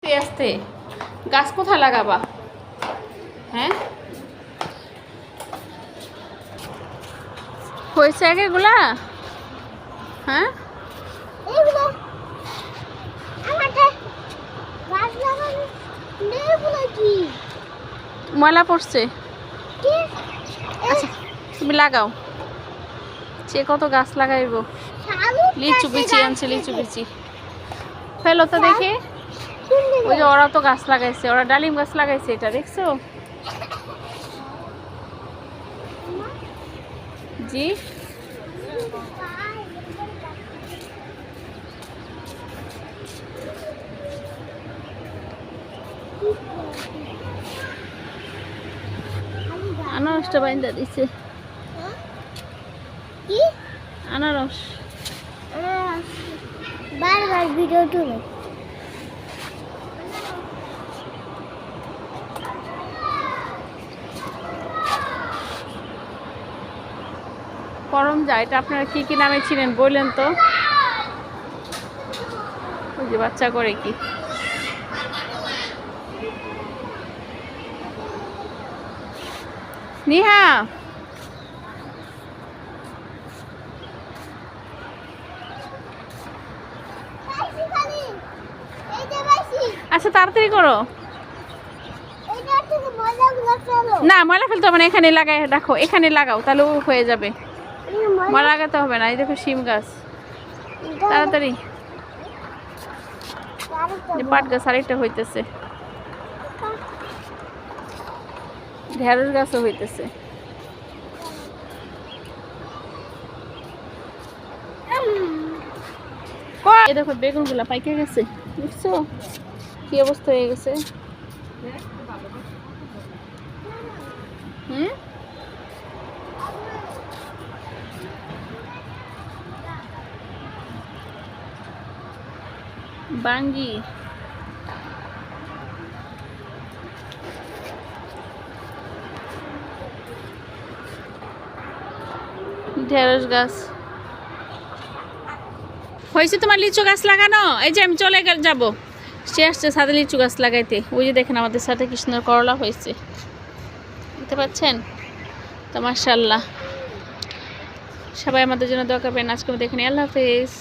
আস্তে আস্তে গাছ কোথায় লাগাবা? হ্যাঁ, হয়েছে আগেগুলা? হ্যাঁ, ময়লা পড়ছে। আচ্ছা তুমি লাগাও। সে কত গাছ লাগাইব। লিচু বিচি আনছে, লিচু বিচি ফেলো তো দেখে। ওই যে ওরা তো গাছ লাগাইছে, ওরা ডালিম গাছ লাগাইছে, এটা দেখছো? জি, আনারসটা বাইন্দা দিছে। আনারস বারবার ভিডিও তুলে করম যায়। এটা আপনারা কি কি নামে ছিলেন বললেন তো? ওই যে বাচ্চা করে কি নিহা, আচ্ছা তাড়াতাড়ি করো। না ময়লা ফেলতে হবে না, এখানে লাগাই রাখো, এখানে লাগাও তাহলে হয়ে যাবে। ময়লা লাগাতে হবে না। এই দেখো শিম গাছ, তাড়াতাড়ি। পাট গাছ আরেকটা হইতেছে, ঢেঁড়স গাছও হইতেছে। এই দেখো বেগুন গুলা পাইকে গেছে, বুঝছো কি অবস্থা হয়ে গেছে। হুম, বাঙ্গি ঢেঁড়স গাছ হয়েছে। তোমার লিচু গাছ লাগানো? এই যে আমি চলে যাব, সে আসছে সাথে লিচু গাছ লাগাইতে। ওই যে দেখেন আমাদের সাথে কৃষ্ণের করলা হয়েছে, দেখতে পাচ্ছেন তো। মাশাআল্লাহ, সবাই আমাদের জন্য দোয়া করবেন। আজকে দেখেন, আল্লাহ হাফেজ।